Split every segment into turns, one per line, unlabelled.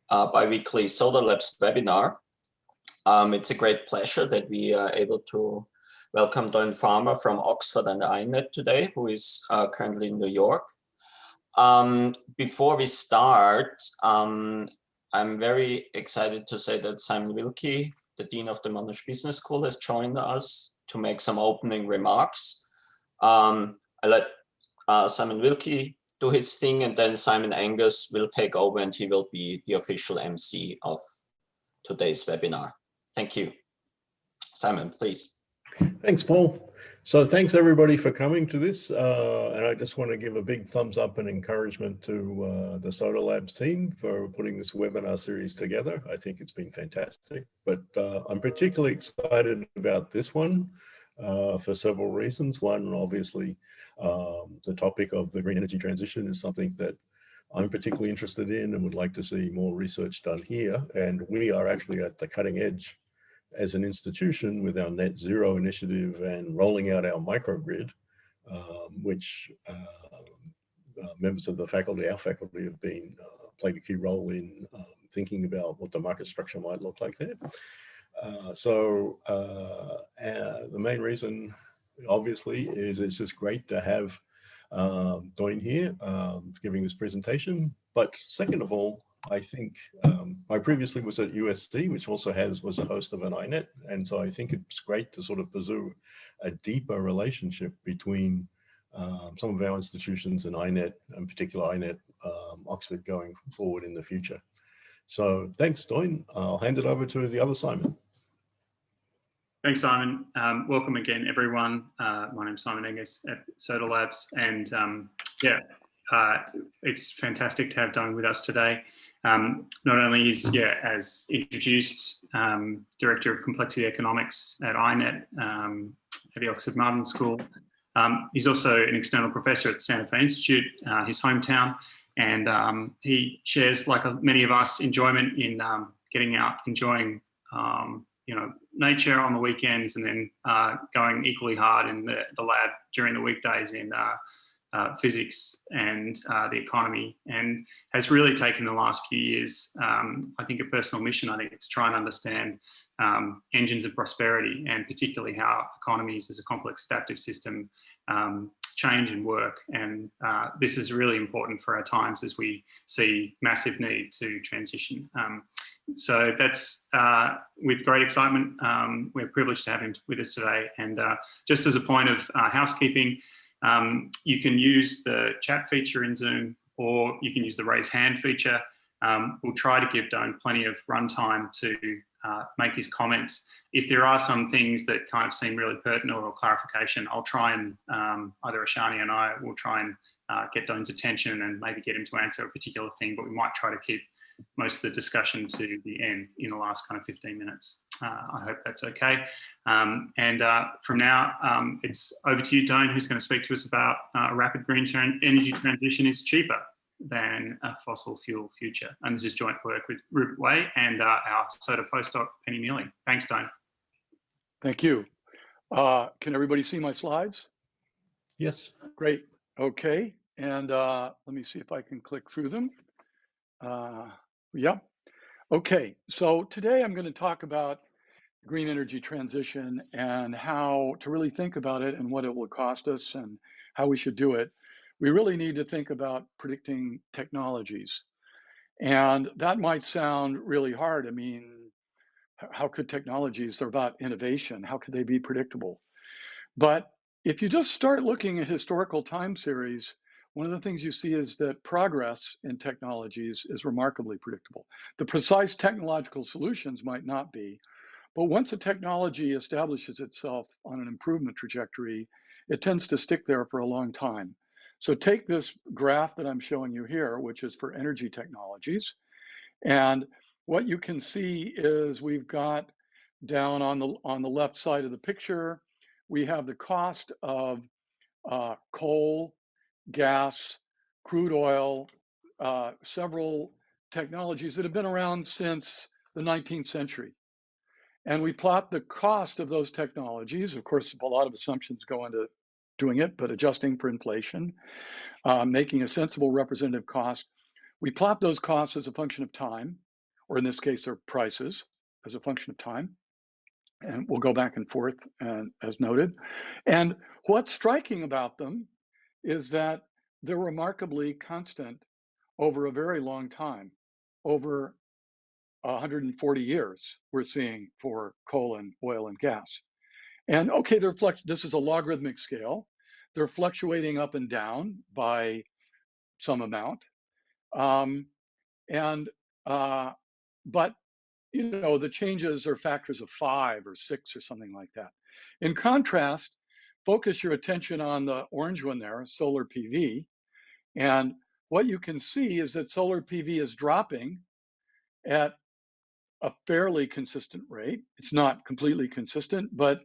bi-weekly Solar Labs webinar. It's a great pleasure that we are able to welcome Don Farmer from Oxford and INET today, who is currently in New York. Before we start, I'm very excited to say that Simon Wilkie, the Dean of the Monash Business School, has joined us to make some opening remarks. I let Simon Wilkie do his thing, and then Simon Angus will take over and he will be the official MC of today's webinar. Thank you. Simon, please.
Thanks, Paul. So thanks everybody for coming to this. And I just want to give a big thumbs up and encouragement to the Solar Labs team for putting this webinar series together. I think it's been fantastic, but I'm particularly excited about this one for several reasons. One, obviously, the topic of the green energy transition is something that I'm particularly interested in and would like to see more research done here. And we are actually at the cutting edge as an institution with our net zero initiative and rolling out our microgrid, which members of the faculty, our faculty, have been played a key role in thinking about what the market structure might look like there. The main reason, obviously, is it's just great to have Doyne here giving this presentation. But second of all, I think I previously was at USC, which also was a host of an INET, and so I think it's great to sort of pursue a deeper relationship between some of our institutions and INET, in particular INET Oxford, going forward in the future. So thanks, Doyne. I'll hand it over to the other Simon.
Thanks, Simon. Welcome again, everyone. My name's Simon Angus at Solar Labs, and it's fantastic to have Doyne with us today. Not only is, as introduced, Director of Complexity Economics at INET at the Oxford Martin School, he's also an external professor at the Santa Fe Institute, his hometown, and he shares, like many of us, enjoyment in getting out, enjoying nature on the weekends, and then going equally hard in the lab during the weekdays in physics and the economy, and has really taken the last few years, I think, a personal mission, I think, to try and understand engines of prosperity, and particularly how economies as a complex adaptive system change and work. And this is really important for our times as we see massive need to transition. So that's with great excitement. We're privileged to have him with us today. And just as a point of housekeeping, you can use the chat feature in Zoom, or you can use the raise hand feature. We'll try to give Doyne plenty of runtime to make his comments. If there are some things that kind of seem really pertinent or clarification, I'll try and either Ashani and I will try and get Doyne's attention and maybe get him to answer a particular thing, but we might try to keep most of the discussion to the end in the last kind of 15 minutes. I hope that's okay. From now, it's over to you, Doyne, who's going to speak to us about a rapid green energy transition is cheaper than a fossil fuel future. And this is joint work with Rupert Way and our SOTA postdoc, Penny Mealy. Thanks, Doyne.
Thank you. Can everybody see my slides?
Yes.
Great. Okay. And let me see if I can click through them. Yep. Okay. So today I'm going to talk about green energy transition and how to really think about it and what it will cost us and how we should do it. We really need to think about predicting technologies. And that might sound really hard. I mean, how could technologies, they're about innovation, how could they be predictable? But if you just start looking at historical time series, one of the things you see is that progress in technologies is remarkably predictable. The precise technological solutions might not be, but once a technology establishes itself on an improvement trajectory, it tends to stick there for a long time. So take this graph that I'm showing you here, which is for energy technologies. And what you can see is we've got down on the left side of the picture, we have the cost of coal, gas, crude oil, several technologies that have been around since the 19th century. And we plot the cost of those technologies. Of course, a lot of assumptions go into doing it, but adjusting for inflation, making a sensible representative cost. We plot those costs as a function of time. or in this case, their prices as a function of time. And we'll go back and forth, and as noted. And what's striking about them is that they're remarkably constant over a very long time, over 140 years, we're seeing for coal and oil and gas. And okay, this is a logarithmic scale. They're fluctuating up and down by some amount. But you know, the changes are factors of 5 or 6 or something like that. In contrast, focus your attention on the orange one there, solar PV. And what you can see is that solar PV is dropping at a fairly consistent rate. It's not completely consistent, but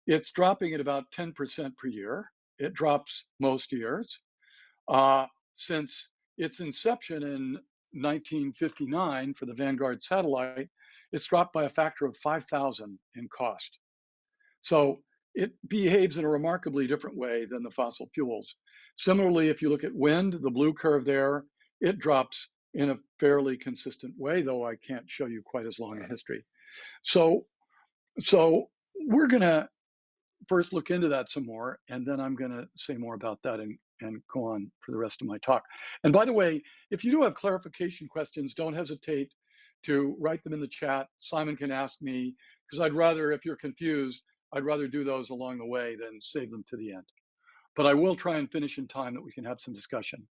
it's dropping at about 10% per year. It drops most years. Since its inception in 1959 for the Vanguard satellite, it's dropped by a factor of 5,000 in cost. So it behaves in a remarkably different way than the fossil fuels. Similarly, if you look at wind, the blue curve there, it drops in a fairly consistent way, though I can't show you quite as long a history. So we're gonna first look into that some more, and then I'm gonna say more about that and go on for the rest of my talk. And by the way, if you do have clarification questions, don't hesitate to write them in the chat. Simon can ask me, because I'd rather, if you're confused, I'd rather do those along the way than save them to the end. But I will try and finish in time that we can have some discussion.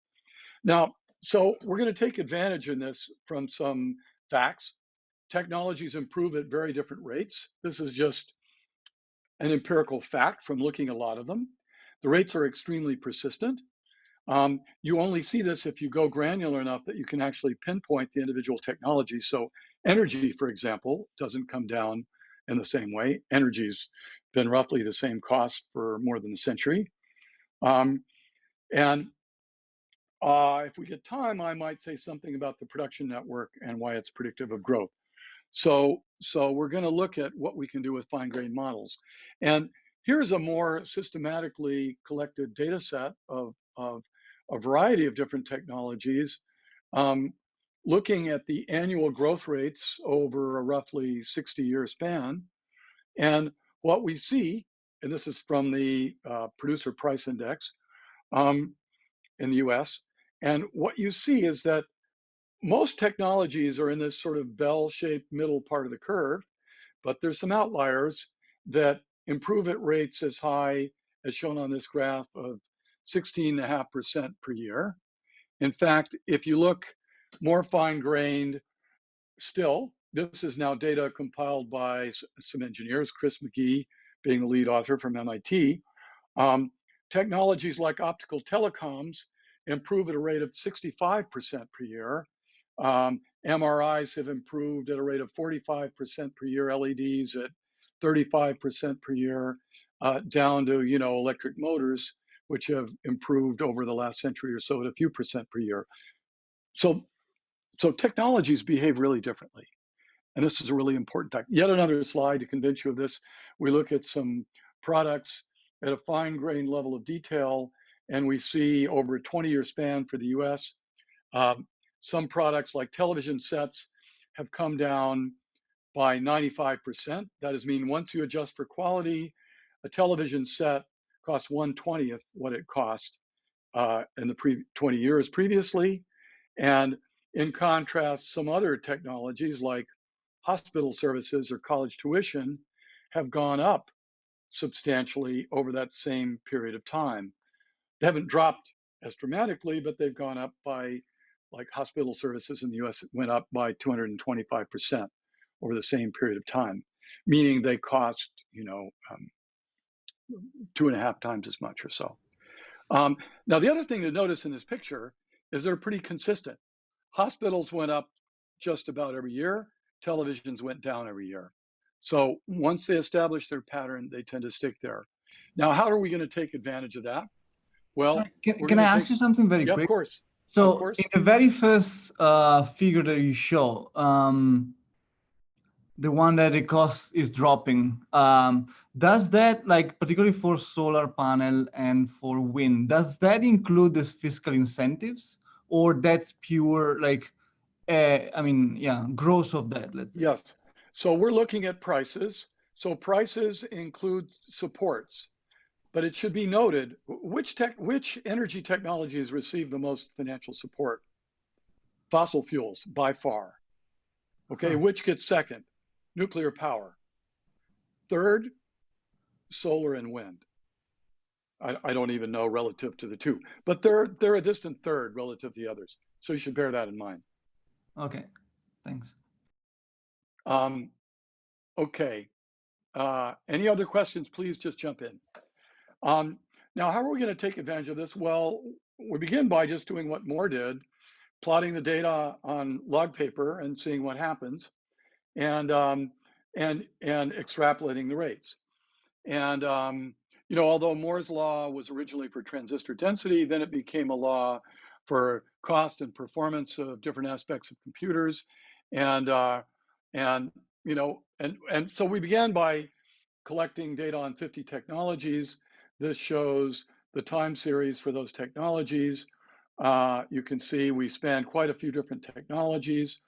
Now, so we're going to take advantage in this from some facts. Technologies improve at very different rates. This is just an empirical fact from looking at a lot of them. The rates are extremely persistent. You only see this if you go granular enough that you can actually pinpoint the individual technologies. So energy, for example, doesn't come down in the same way. Energy's been roughly the same cost for more than a century. If we get time, I might say something about the production network and why it's predictive of growth. So we're going to look at what we can do with fine-grained models. And here's a more systematically collected data set of a variety of different technologies, looking at the annual growth rates over a roughly 60-year span. And what we see, and this is from the Producer Price Index in the US, and what you see is that most technologies are in this sort of bell-shaped middle part of the curve, but there's some outliers that improve at rates as high as shown on this graph of 16.5% per year. In fact, if you look more fine-grained still, this is now data compiled by some engineers, Chris McGee being the lead author from MIT. Technologies like optical telecoms improve at a rate of 65% per year. MRIs have improved at a rate of 45% per year, LEDs at 35% per year, down to, you know, electric motors, which have improved over the last century or so at a few percent per year. So technologies behave really differently. And this is a really important fact. Yet another slide to convince you of this. We look at some products at a fine-grained level of detail, and we see over a 20-year span for the US, some products like television sets have come down by 95%. That is mean once you adjust for quality, a television set costs 1/20th what it cost in the 20 years previously. And in contrast, some other technologies like hospital services or college tuition have gone up substantially over that same period of time. They haven't dropped as dramatically, but they've gone up by, like hospital services in the US went up by 225% over the same period of time, meaning they cost, you know, 2.5 times as much or so. Now, the other thing to notice in this picture is they're pretty consistent. Hospitals went up just about every year. Televisions went down every year. So once they establish their pattern, they tend to stick there. Now, how are we going to take advantage of that? Well,
can I ask you something very quick?
Of course.
So
of course.
In the very first figure that you show, the one that the cost is dropping, does that, like particularly for solar panel and for wind, does that include these fiscal incentives, or that's pure like I mean, yeah, gross of that, let's say.
Yes. So we're looking at prices. So prices include supports, but it should be noted which energy technologies receive the most financial support? Fossil fuels by far. Okay,
Huh.
which gets second? Nuclear power. Third, solar and wind. I don't even know relative to the two, but they're a distant third relative to the others. So you should bear that in mind.
Okay, thanks.
Okay. Any other questions? Please just jump in. Now, how are we going to take advantage of this? Well, we begin by just doing what Moore did, plotting the data on log paper and seeing what happens, and extrapolating the rates. And you know, although Moore's law was originally for transistor density, then it became a law for cost and performance of different aspects of computers, and you know, and so we began by collecting data on 50 technologies. This shows the time series for those technologies. You can see we span quite a few different technologies.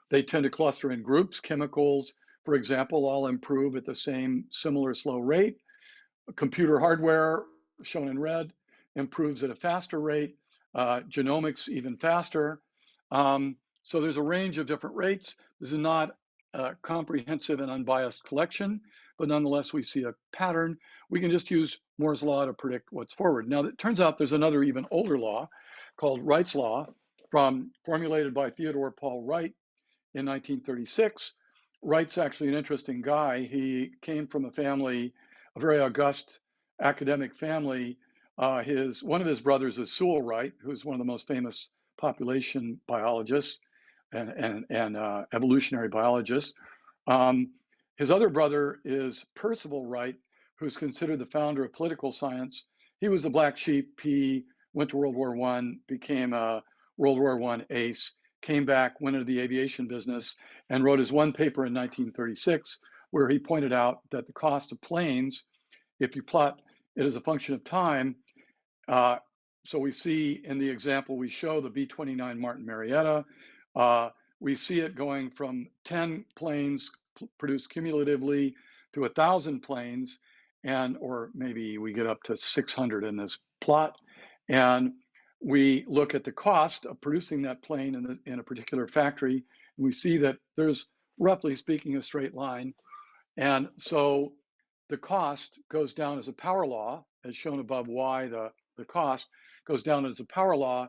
They tend to cluster in groups. Chemicals, for example, all improve at the same similar slow rate. Computer hardware, shown in red, improves at a faster rate. Genomics, even faster. So there's a range of different rates. This is not a comprehensive and unbiased collection, but nonetheless, we see a pattern. We can just use Moore's law to predict what's forward. Now, it turns out there's another even older law called Wright's law, formulated by Theodore Paul Wright in 1936. Wright's actually an interesting guy. He came from a family, a very august academic family. One of his brothers is Sewall Wright, who's one of the most famous population biologists and evolutionary biologists. His other brother is Percival Wright, who's considered the founder of political science. He was the black sheep. He went to World War I, became a World War I ace, came back, went into the aviation business, and wrote his one paper in 1936, where he pointed out that the cost of planes, if you plot it as a function of time, so we see in the example we show the B-29 Martin Marietta, we see it going from 10 planes produced cumulatively to 1,000 planes, or maybe we get up to 600 in this plot. And we look at the cost of producing that plane in a particular factory, and we see that there's, roughly speaking, a straight line. And so the cost goes down as a power law, as shown above. Y, the cost goes down as a power law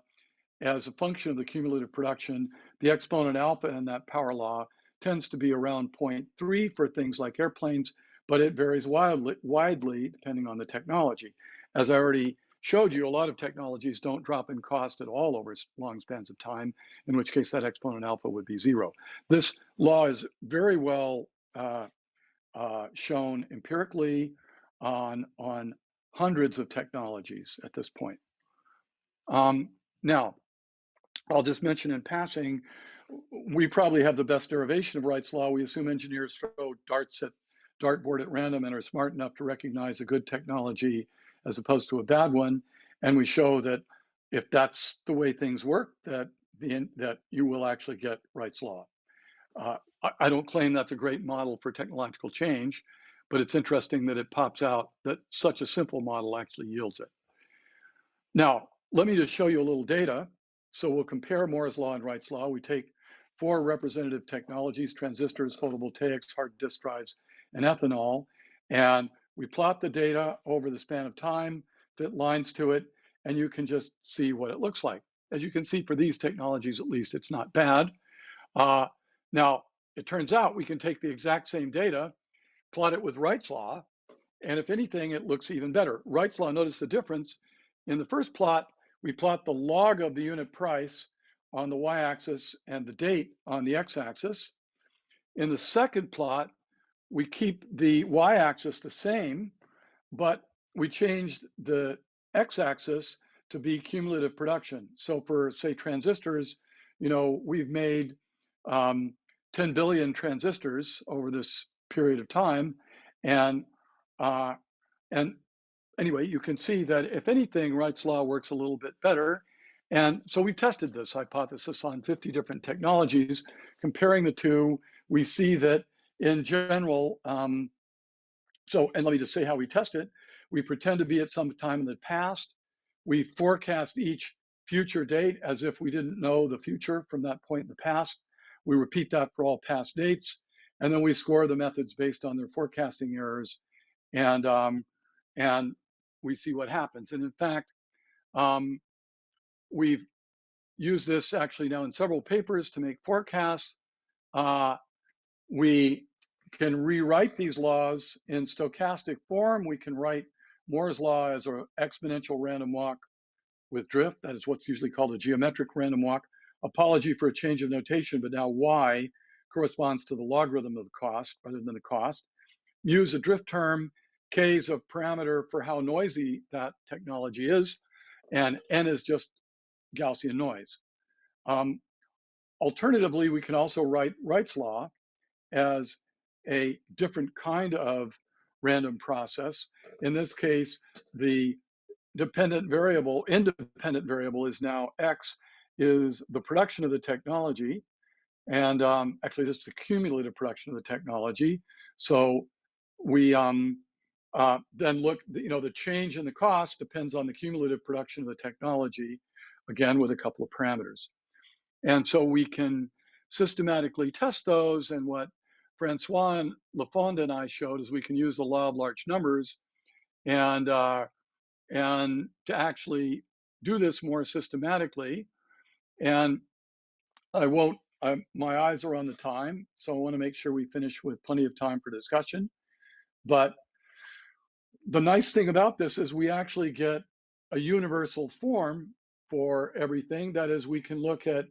as a function of the cumulative production. The exponent alpha in that power law tends to be around 0.3 for things like airplanes, but it varies widely depending on the technology. As I already showed you, a lot of technologies don't drop in cost at all over long spans of time, in which case that exponent alpha would be 0. This law is very well shown empirically on hundreds of technologies at this point. Now, I'll just mention in passing, we probably have the best derivation of Wright's law. We assume engineers throw darts at dartboard at random and are smart enough to recognize a good technology as opposed to a bad one. And we show that if that's the way things work, that you will actually get Wright's law. I don't claim that's a great model for technological change, but it's interesting that it pops out that such a simple model actually yields it. Now, let me just show you a little data. So we'll compare Moore's law and Wright's law. We take 4 representative technologies: transistors, photovoltaics, hard disk drives, and ethanol. And we plot the data over the span of time, fit lines to it, and you can just see what it looks like. As you can see, for these technologies, at least, it's not bad. Now, it turns out we can take the exact same data, plot it with Wright's law, and if anything, it looks even better. Wright's law, notice the difference. In the first plot, we plot the log of the unit price on the y-axis and the date on the x-axis. In the second plot, we keep the y-axis the same, but we changed the x-axis to be cumulative production. So for, say, transistors, you know, we've made 10 billion transistors over this period of time. And anyway, you can see that if anything, Wright's law works a little bit better. And so we've tested this hypothesis on 50 different technologies. Comparing the two, we see that in general, and let me just say how we test it. We pretend to be at some time in the past. We forecast each future date as if we didn't know the future from that point in the past. We repeat that for all past dates. And then we score the methods based on their forecasting errors. And we see what happens. And in fact, we've used this actually now in several papers to make forecasts. We can rewrite these laws in stochastic form. We can write Moore's law as an exponential random walk with drift. That is what's usually called a geometric random walk. Apology for a change of notation, but now y corresponds to the logarithm of the cost rather than the cost. Use a drift term. K is a parameter for how noisy that technology is, and n is just Gaussian noise. Alternatively, we can also write Wright's law as a different kind of random process. In this case, the independent variable is now x, is the production of the technology. And actually, this is the cumulative production of the technology. So we then look, the change in the cost depends on the cumulative production of the technology, again, with a couple of parameters. And so we can systematically test those. And what Francois Lafond and I showed is we can use the law of large numbers and to actually do this more systematically. And my eyes are on the time, so I want to make sure we finish with plenty of time for discussion. But the nice thing about this is we actually get a universal form for everything. That is, we can look at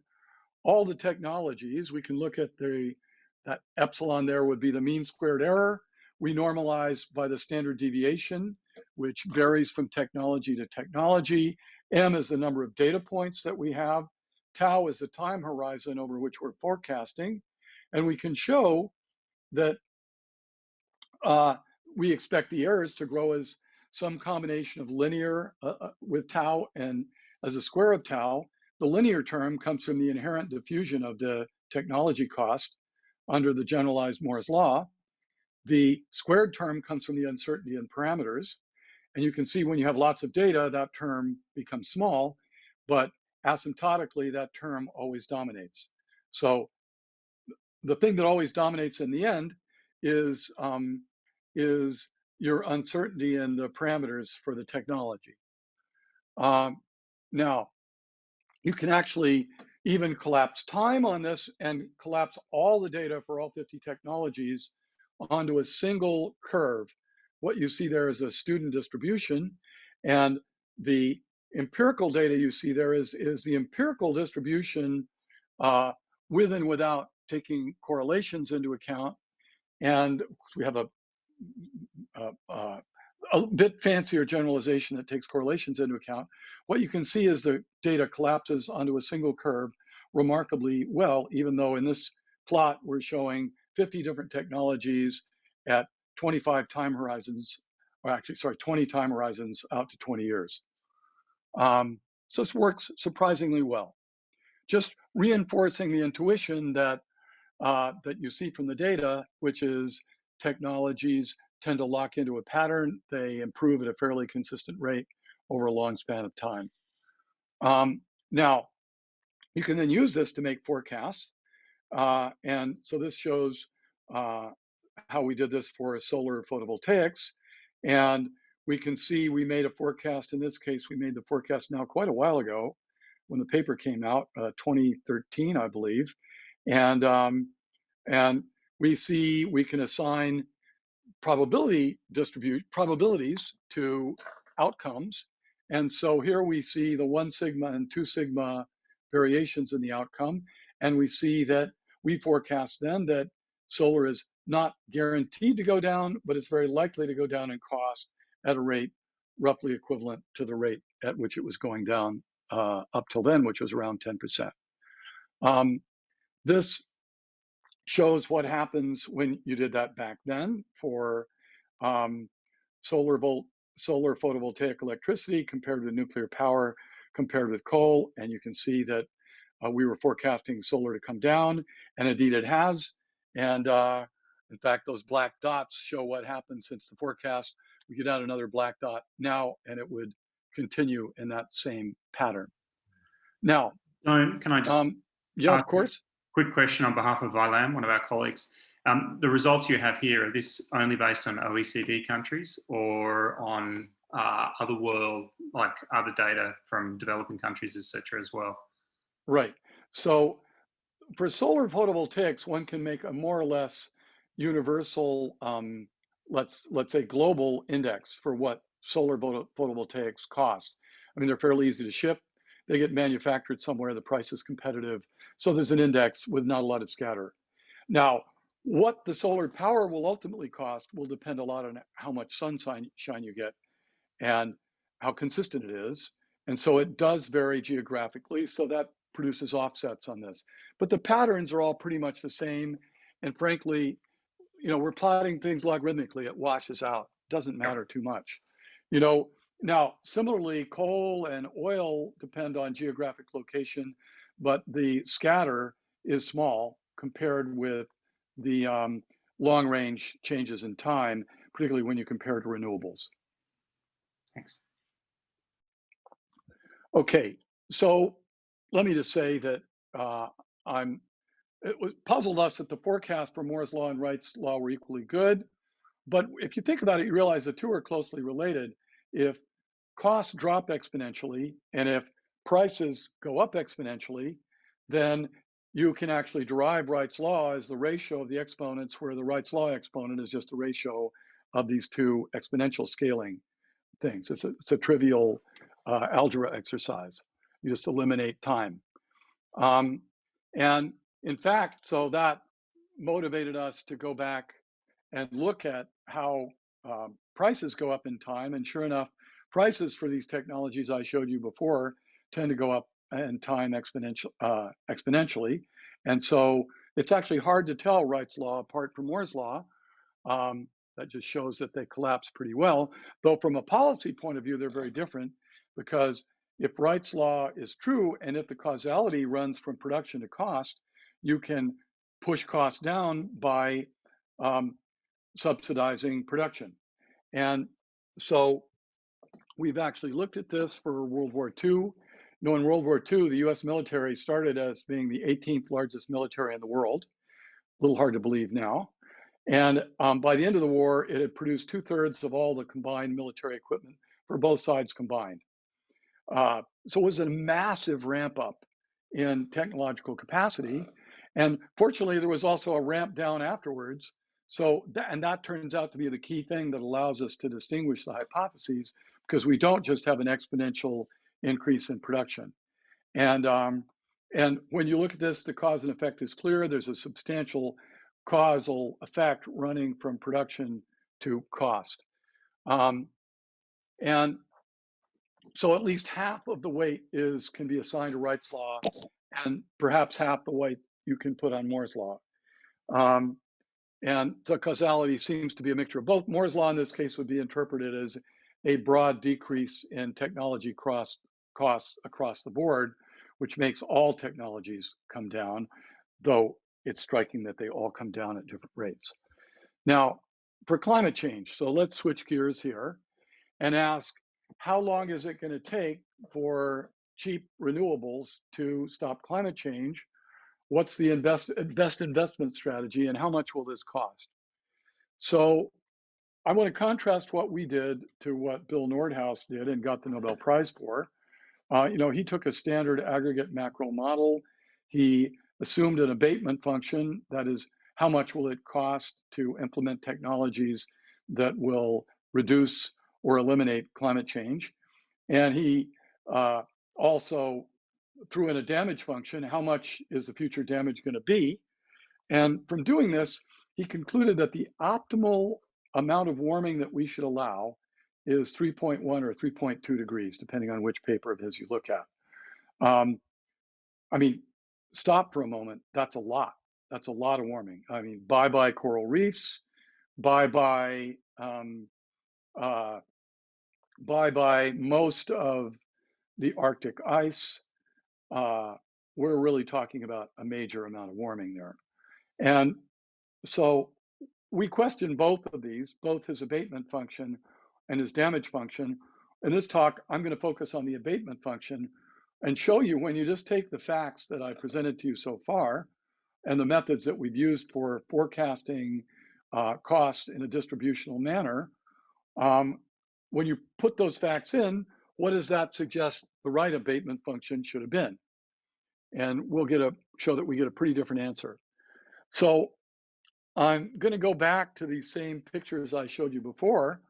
all the technologies. We can look at that epsilon there would be the mean squared error. We normalize by the standard deviation, which varies from technology to technology. M is the number of data points that we have. Tau is the time horizon over which we're forecasting. And we can show that we expect the errors to grow as some combination of linear with tau and as a square of tau. The linear term comes from the inherent diffusion of the technology cost under the generalized Moore's law. The squared term comes from the uncertainty in parameters. And you can see when you have lots of data, that term becomes small, but asymptotically, that term always dominates. So the thing that always dominates in the end is your uncertainty in the parameters for the technology. Now, you can actually even collapse time on this and collapse all the data for all 50 technologies onto a single curve. What you see there is a student distribution, and the empirical data you see there is the empirical distribution with and without taking correlations into account. And we have a bit fancier generalization that takes correlations into account. What you can see is the data collapses onto a single curve remarkably well, even though in this plot we're showing 50 different technologies at 25 time horizons, or actually, sorry, 20 time horizons out to 20 years. So this works surprisingly well. Just reinforcing the intuition that that you see from the data, which is technologies tend to lock into a pattern. They improve at a fairly consistent rate over a long span of time. Now, you can then use this to make forecasts. And so this shows how we did this for solar photovoltaics. And we can see we made a forecast. In this case, we made the forecast now quite a while ago when the paper came out, 2013, I believe. And we see we can assign probabilities to outcomes. And so here we see the 1 sigma and 2 sigma variations in the outcome. And we see that we forecast then that solar is not guaranteed to go down, but it's very likely to go down in cost at a rate roughly equivalent to the rate at which it was going down up till then, which was around 10%. This shows what happens when you did that back then for solar photovoltaic electricity compared to nuclear power compared with coal, and you can see that we were forecasting solar to come down, and indeed it has. And in fact, those black dots show what happened since the forecast. We could add another black dot now, and it would continue in that same pattern. Now,
Can I just
yeah,
ask
of course.
quick question on behalf of Vilam, one of our colleagues. The results you have here, are this only based on OECD countries or on other world, like other data from developing countries, etc. as well?
Right. So for solar photovoltaics, one can make a more or less universal, let's say global index for what solar photovoltaics cost. I mean, they're fairly easy to ship. They get manufactured somewhere, the price is competitive. So there's an index with not a lot of scatter. Now, what the solar power will ultimately cost will depend a lot on how much sunshine you get and how consistent it is. And so it does vary geographically. So that produces offsets on this. But the patterns are all pretty much the same. And frankly, we're plotting things logarithmically. It washes out. Doesn't matter too much. Now, similarly, coal and oil depend on geographic location, but the scatter is small compared with the long range changes in time, particularly when you compare to renewables.
Thanks.
Okay, so let me just say that it was puzzled us that the forecast for Moore's law and Wright's law were equally good. But if you think about it, you realize the two are closely related. If costs drop exponentially and if prices go up exponentially, then you can actually derive Wright's law as the ratio of the exponents, where the Wright's law exponent is just the ratio of these two exponential scaling things. It's a trivial algebra exercise. You just eliminate time. And in fact, so that motivated us to go back and look at how prices go up in time. And sure enough, prices for these technologies I showed you before tend to go up in time exponentially. And so it's actually hard to tell Wright's law apart from Moore's law. That just shows that they collapse pretty well. Though from a policy point of view, they're very different, because if Wright's law is true, and if the causality runs from production to cost, you can push costs down by subsidizing production. And so we've actually looked at this for World War II. In World War II, the US military started as being the 18th largest military in the world. A little hard to believe now. And by the end of the war, it had produced 2/3 of all the combined military equipment for both sides combined. So it was a massive ramp up in technological capacity. And fortunately, there was also a ramp down afterwards. So that turns out to be the key thing that allows us to distinguish the hypotheses, because we don't just have an exponential increase in production. And when you look at this, the cause and effect is clear. There's a substantial causal effect running from production to cost. And so at least half of the weight can be assigned to Wright's law, and perhaps half the weight you can put on Moore's law. And the causality seems to be a mixture of both. Moore's law in this case would be interpreted as a broad decrease in technology costs across the board, which makes all technologies come down, though it's striking that they all come down at different rates. Now, for climate change, so let's switch gears here and ask, how long is it going to take for cheap renewables to stop climate change? What's the best investment strategy, and how much will this cost? So I want to contrast what we did to what Bill Nordhaus did and got the Nobel Prize for. He took a standard aggregate macro model. He assumed an abatement function, that is, how much will it cost to implement technologies that will reduce or eliminate climate change. And he also threw in a damage function, how much is the future damage going to be? And from doing this, he concluded that the optimal amount of warming that we should allow is 3.1 or 3.2 degrees, depending on which paper of his you look at. I mean, stop for a moment. That's a lot. That's a lot of warming. I mean, bye-bye coral reefs, bye-bye most of the Arctic ice, we're really talking about a major amount of warming there. And so we question both of these, both his abatement function and his damage function. In this talk, I'm going to focus on the abatement function and show you when you just take the facts that I presented to you so far and the methods that we've used for forecasting cost in a distributional manner, when you put those facts in, what does that suggest the right abatement function should have been? And we'll show that we get a pretty different answer. So I'm going to go back to these same pictures I showed you before.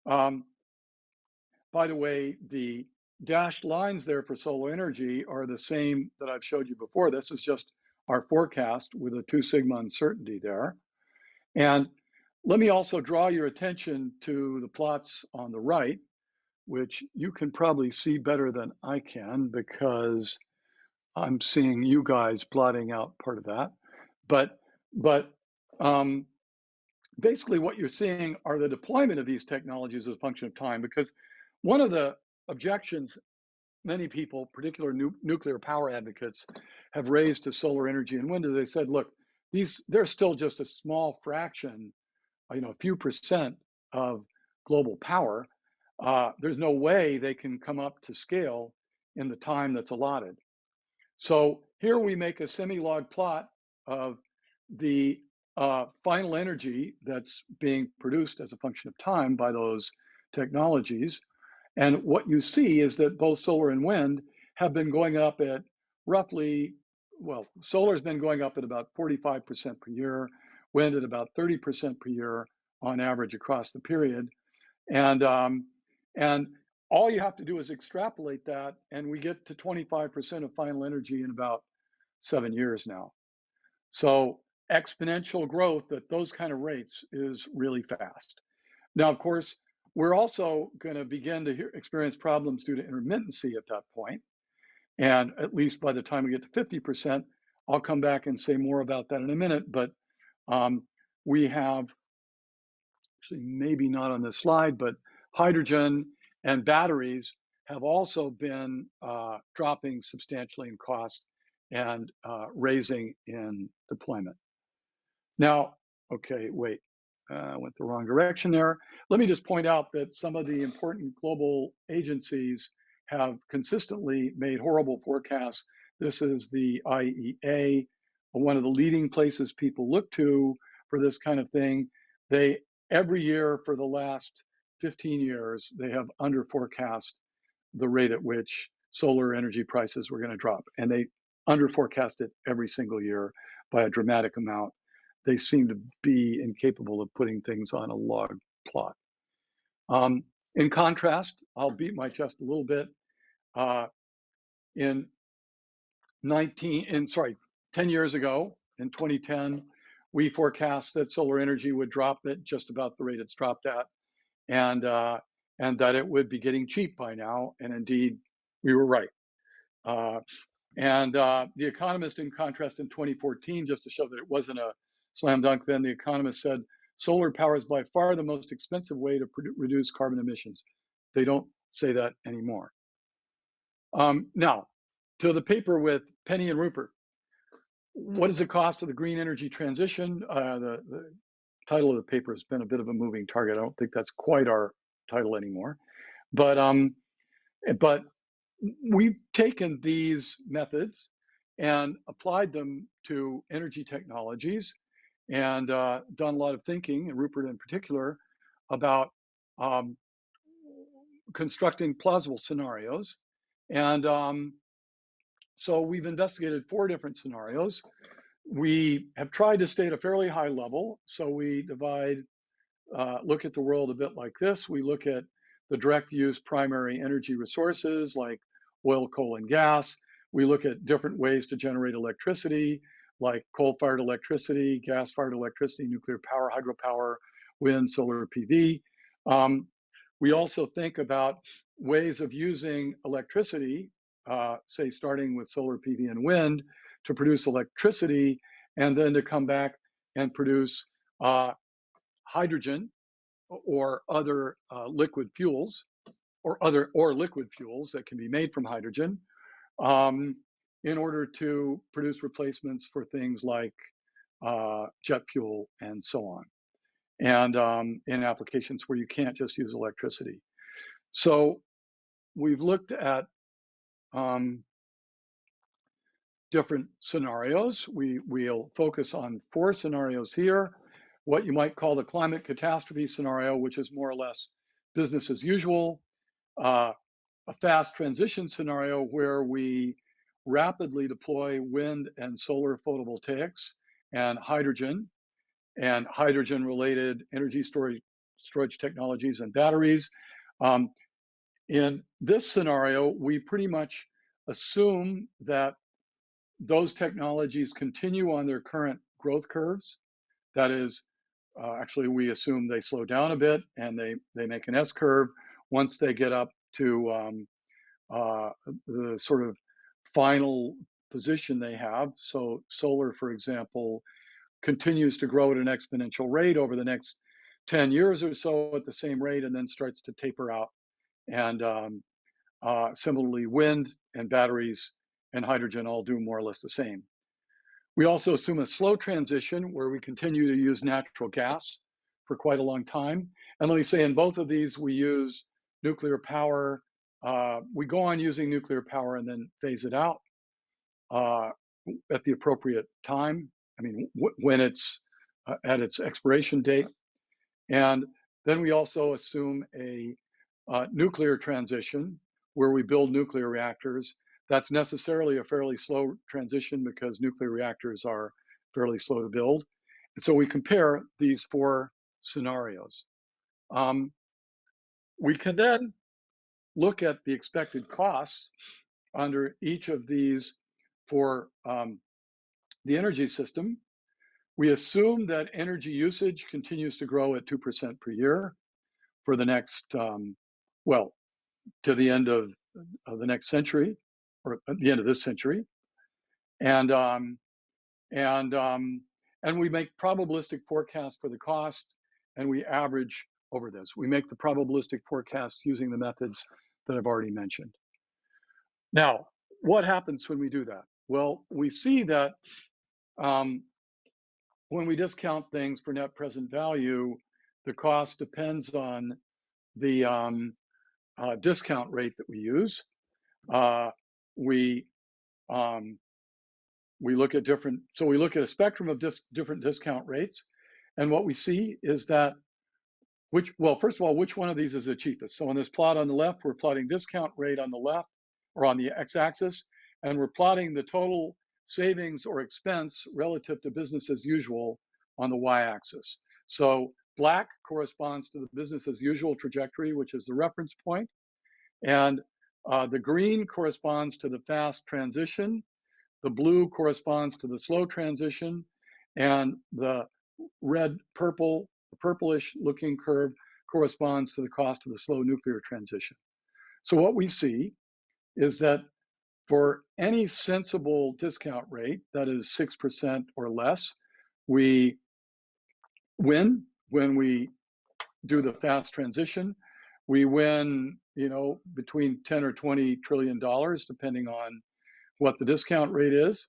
By the way, the dashed lines there for solar energy are the same that I've showed you before. This is just our forecast with a 2 sigma uncertainty there. And let me also draw your attention to the plots on the right, which you can probably see better than I can because I'm seeing you guys plotting out part of that. But basically what you're seeing are the deployment of these technologies as a function of time, because one of the objections many people, particularly nuclear power advocates, have raised to solar energy and wind is they said, look, they're still just a small fraction, a few percent of global power. There's no way they can come up to scale in the time that's allotted. So here we make a semi-log plot of the final energy that's being produced as a function of time by those technologies. And what you see is that both solar and wind have been going up at roughly, well, solar has been going up at about 45% per year, wind at about 30% per year on average across the period. And all you have to do is extrapolate that, and we get to 25% of final energy in about 7 years now. So exponential growth at those kind of rates is really fast. Now, of course, we're also going to begin to experience problems due to intermittency at that point. And at least by the time we get to 50%, I'll come back and say more about that in a minute. But we have, actually maybe not on this slide, but hydrogen and batteries have also been dropping substantially in cost and raising in deployment. Now, okay, wait. Went the wrong direction there. Let me just point out that some of the important global agencies have consistently made horrible forecasts. This is the IEA, one of the leading places people look to for this kind of thing. They, every year for the last 15 years, they have under forecast the rate at which solar energy prices were going to drop. And they under forecast it every single year by a dramatic amount. They seem to be incapable of putting things on a log plot. In contrast, I'll beat my chest a little bit. In 10 years ago, in 2010, we forecast that solar energy would drop at just about the rate it's dropped at, and that it would be getting cheap by now. And indeed, we were right. The Economist, in contrast, in 2014, just to show that it wasn't a slam dunk then, The Economist said, solar power is by far the most expensive way to reduce carbon emissions. They don't say that anymore. Now, to the paper with Penny and Rupert. What is the cost of the green energy transition? The title of the paper has been a bit of a moving target. I don't think that's quite our title anymore. But we've taken these methods and applied them to energy technologies and done a lot of thinking, and Rupert in particular, about constructing plausible scenarios. And so we've investigated 4 different scenarios. We have tried to stay at a fairly high level. So we look at the world a bit like this. We look at the direct use primary energy resources like oil, coal, and gas. We look at different ways to generate electricity, like coal-fired electricity, gas-fired electricity, nuclear power, hydropower, wind, solar PV. We also think about ways of using electricity, say starting with solar PV and wind, to produce electricity, and then to come back and produce hydrogen or other liquid fuels. or liquid fuels that can be made from hydrogen, in order to produce replacements for things like jet fuel and so on, and in applications where you can't just use electricity. So we've looked at different scenarios. We'll focus on 4 scenarios here. What you might call the climate catastrophe scenario, which is more or less business as usual. A fast transition scenario where we rapidly deploy wind and solar photovoltaics and hydrogen related energy storage technologies and batteries. In this scenario, we pretty much assume that those technologies continue on their current growth curves. That is, actually, we assume they slow down a bit and they make an S curve once they get up to the sort of final position they have. So solar, for example, continues to grow at an exponential rate over the next 10 years or so at the same rate, and then starts to taper out. And similarly, wind and batteries and hydrogen all do more or less the same. We also assume a slow transition where we continue to use natural gas for quite a long time. And let me say, in both of these, we use nuclear power. We go on using nuclear power and then phase it out at the appropriate time. I mean, when it's at its expiration date. And then we also assume a nuclear transition where we build nuclear reactors. That's necessarily a fairly slow transition because nuclear reactors are fairly slow to build. And so we compare these 4 scenarios. We can then look at the expected costs under each of these for the energy system. We assume that energy usage continues to grow at 2% per year for the next, well, to the end of the next century, or at the end of this century. And we make probabilistic forecasts for the cost, and we average over this. We make the probabilistic forecast using the methods that I've already mentioned. Now, what happens when we do that? Well, we see that when we discount things for net present value, the cost depends on the discount rate that we use. We look at different, so we look at a spectrum of different discount rates, and what we see is that well, first of all, which one of these is the cheapest? So on this plot on the left, we're plotting discount rate on the left, or on the x-axis, and we're plotting the total savings or expense relative to business as usual on the y-axis. So black corresponds to the business as usual trajectory, which is the reference point, and the green corresponds to the fast transition, the blue corresponds to the slow transition, and the red purple, the purplish looking curve corresponds to the cost of the slow nuclear transition. So what we see is that for any sensible discount rate, that is 6% or less, we win when we do the fast transition. We win, you know, between 10 or $20 trillion, depending on what the discount rate is.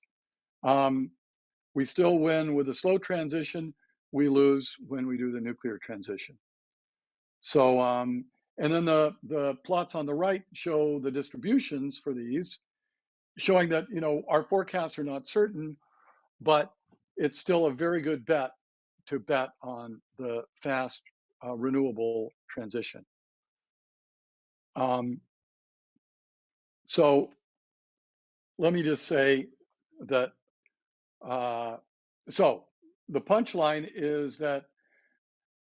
We still win with the slow transition. We lose when we do the nuclear transition. So, and then the plots on the right show the distributions for these, showing that, you know, our forecasts are not certain, but it's still a very good bet to bet on the fast renewable transition. So let me just say that, so the punchline is that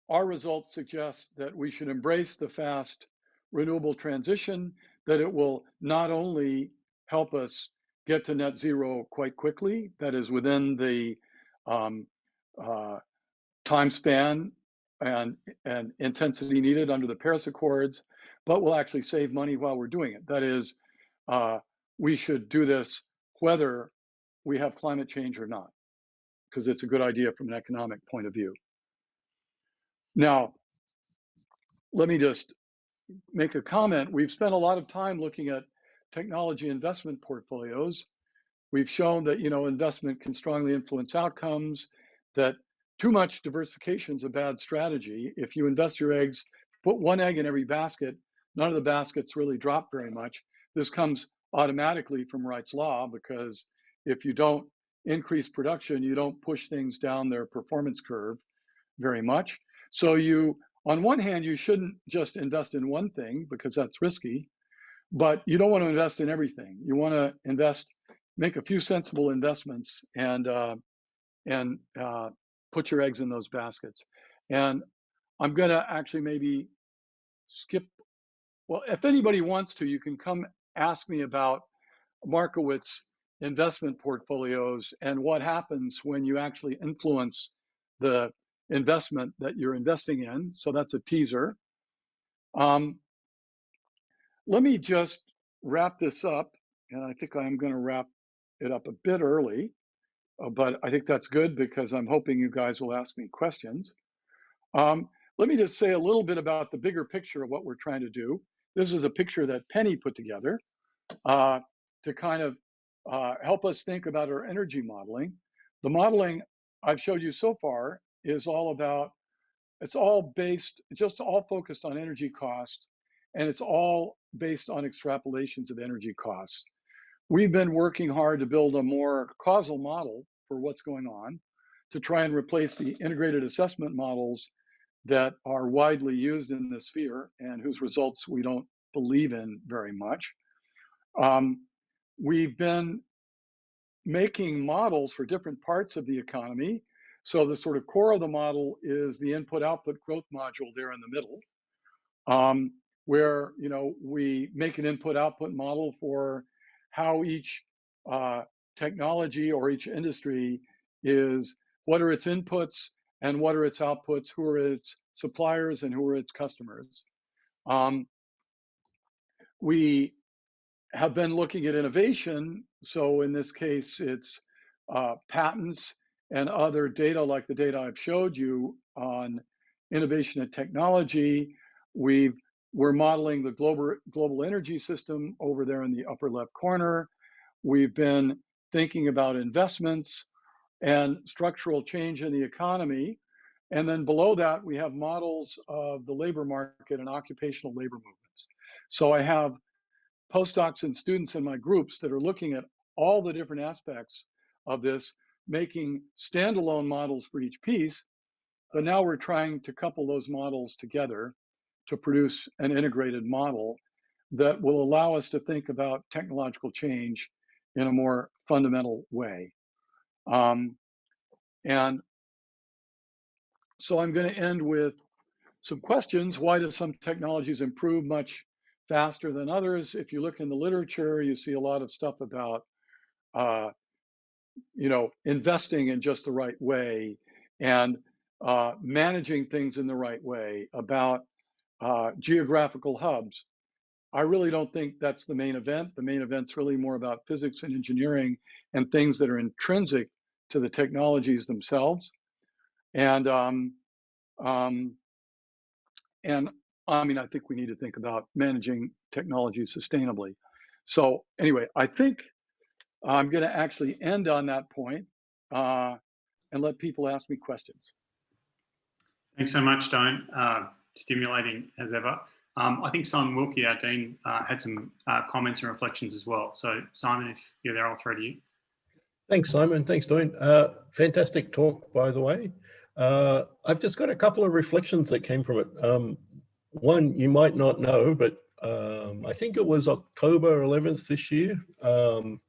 our results suggest that we should embrace the fast renewable transition, that it will not only help us get to net zero quite quickly, that is within the time span and intensity needed under the Paris Accords, but will actually save money while we're doing it. That is, we should do this whether we have climate change or not, because it's a good idea from an economic point of view. Now, let me just make a comment. We've spent a lot of time looking at technology investment portfolios. We've shown that, you know, investment can strongly influence outcomes, that too much diversification is a bad strategy. If you invest your eggs, put one egg in every basket, none of the baskets really drop very much. This comes automatically from Wright's law, because if you don't increase production, you don't push things down their performance curve very much. So you, on one hand, you shouldn't just invest in one thing because that's risky, but you don't want to invest in everything. You want to invest, make a few sensible investments, and put your eggs in those baskets. And I'm going to actually maybe skip. Well, if anybody wants to, you can come ask me about Markowitz investment portfolios and what happens when you actually influence the investment that you're investing in. So that's a teaser. Let me just wrap this up, and I think I'm going to wrap it up a bit early, but I think that's good because I'm hoping you guys will ask me questions. Let me just say a little bit about the bigger picture of what we're trying to do. This is a picture that Penny put together to kind of help us think about our energy modeling. The modeling I've showed you so far is all about, it's all based, just all focused on energy costs, and it's all based on extrapolations of energy costs. We've been working hard to build a more causal model for what's going on, to try and replace the integrated assessment models that are widely used in the sphere and whose results we don't believe in very much. We've been making models for different parts of the economy. So the sort of core of the model is the input-output growth module there in the middle, where, you know, we make an input-output model for how each technology or each industry is, what are its inputs and what are its outputs, who are its suppliers and who are its customers. We have been looking at innovation. So in this case, it's patents and other data like the data I've showed you on innovation and technology. We're modeling the global energy system over there in the upper left corner. We've been thinking about investments and structural change in the economy. And then below that, we have models of the labor market and occupational labor movements. So I have postdocs and students in my groups that are looking at all the different aspects of this, making standalone models for each piece. But now we're trying to couple those models together to produce an integrated model that will allow us to think about technological change in a more fundamental way. And so I'm going to end with some questions. Why do some technologies improve much faster than others? If you look in the literature, you see a lot of stuff about, you know, investing in just the right way and managing things in the right way, about geographical hubs. I really don't think that's the main event. The main event's really more about physics and engineering and things that are intrinsic to the technologies themselves. And I mean, I think we need to think about managing technology sustainably. So anyway, I think I'm going to actually end on that point and let people ask me questions.
Thanks so much, Don. Stimulating as ever. I think Simon Wilkie, our Dean, had some comments and reflections as well. So Simon, if you're there, I'll throw to you.
Thanks, Simon. Thanks, Don. Fantastic talk, by the way. I've just got a couple of reflections that came from it. One, you might not know, but I think it was October 11th this year, the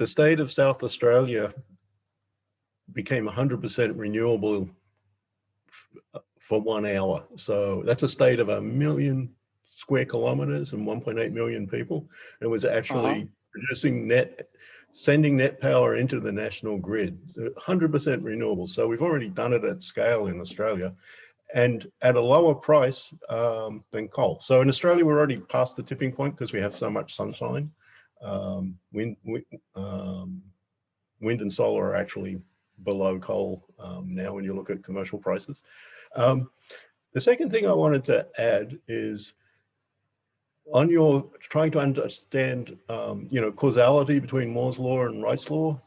state of South Australia became 100% renewable for 1 hour. So that's a state of 1 million square kilometers and 1.8 million people. It was actually producing sending net power into the national grid, 100% renewable. So we've already done it at scale in Australia and at a lower price than coal. So in Australia, we're already past the tipping point because we have so much sunshine. Wind and solar are actually below coal now when you look at commercial prices. The second thing I wanted to add is on your trying to understand, causality between Moore's law and Wright's law,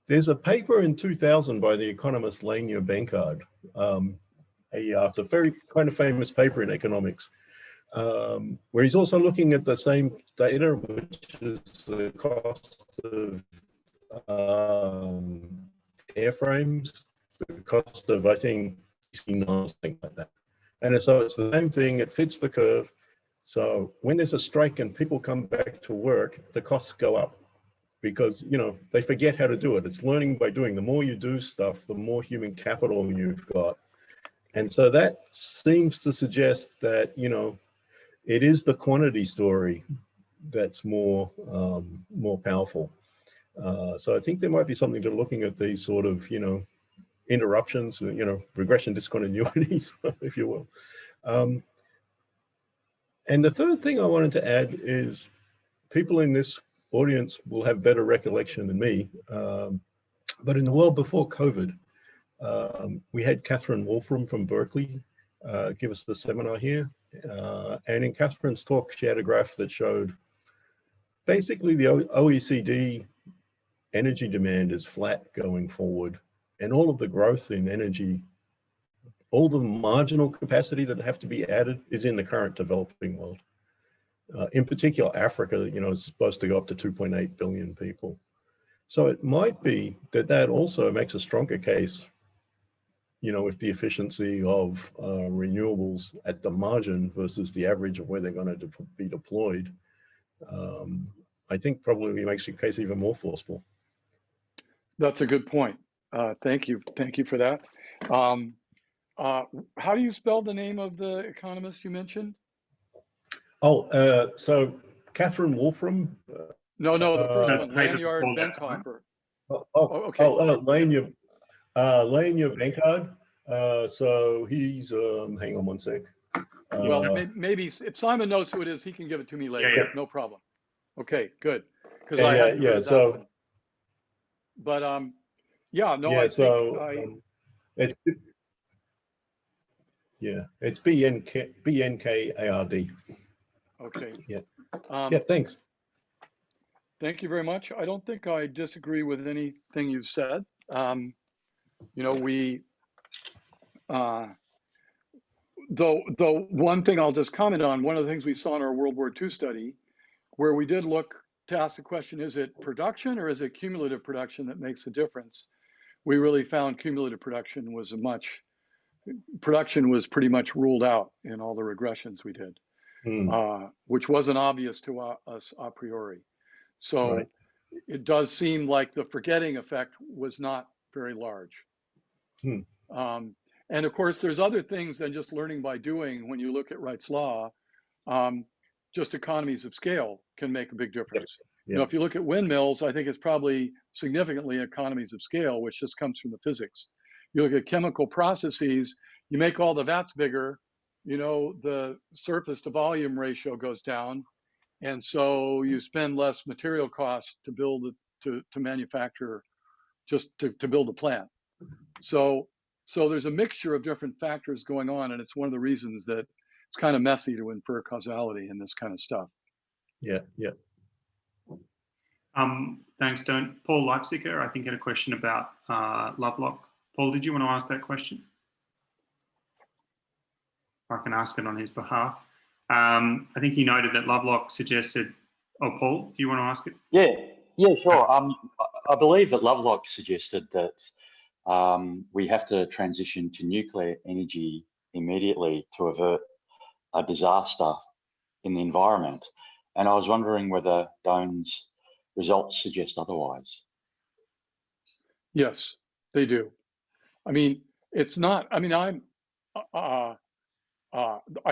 there's a paper in 2000 by the economist Lanier Bankard. It's a very kind of famous paper in economics, where he's also looking at the same data, which is the cost of airframes, the cost of, I think, something like that. And so it's the same thing, it fits the curve. So when there's a strike and people come back to work, the costs go up because, they forget how to do it. It's learning by doing. The more you do stuff, the more human capital you've got. And so that seems to suggest that, it is the quantity story that's more powerful. So I think there might be something to looking at these sort of, interruptions, regression discontinuities, if you will. And the third thing I wanted to add is people in this audience will have better recollection than me. But in the world before COVID, we had Catherine Wolfram from Berkeley give us the seminar here. And in Catherine's talk, she had a graph that showed basically the OECD energy demand is flat going forward. And all of the growth in energy, all the marginal capacity that have to be added is in the current developing world. In particular, Africa, is supposed to go up to 2.8 billion people. So it might be that also makes a stronger case, with the efficiency of renewables at the margin versus the average of where they're going to be deployed. I think probably makes your case even more forceful.
That's a good point. Thank you for that. How do you spell the name of the economist you mentioned?
So Catherine Wolfram.
No, the first one, Lanyard Benkhofer.
Lanyard Bankard. So he's, hang on one sec.
Well, maybe if Simon knows who it is, he can give it to me later.
Yeah.
No problem. Okay, good. Because I hadn't heard that one. But
it's BNKARD.
Okay.
Yeah. Thanks.
Thank you very much. I don't think I disagree with anything you've said. Though one thing I'll just comment on, one of the things we saw in our World War II study, where we did look to ask the question, is it production or is it cumulative production that makes the difference? We really found cumulative production was pretty much ruled out in all the regressions we did, which wasn't obvious to us a priori. So it does seem like the forgetting effect was not very large. And of course, there's other things than just learning by doing. When you look at Wright's law, just economies of scale can make a big difference.
Yep.
If you look at windmills, I think it's probably significantly economies of scale, which just comes from the physics. You look at chemical processes, you make all the vats bigger, the surface to volume ratio goes down. And so you spend less material costs to build to manufacture, just to build a plant. So there's a mixture of different factors going on, and it's one of the reasons that it's kind of messy to infer causality in this kind of stuff.
Yeah.
Thanks, Don. Paul Leipziger, I think, had a question about Lovelock. Paul, did you want to ask that question? I can ask it on his behalf. I think he noted that Lovelock suggested. Oh, Paul, do you want to ask it?
Yeah, sure. I believe that Lovelock suggested that we have to transition to nuclear energy immediately to avert a disaster in the environment. And I was wondering whether Doan's results suggest otherwise.
Yes, they do. I mean, it's not, I mean, I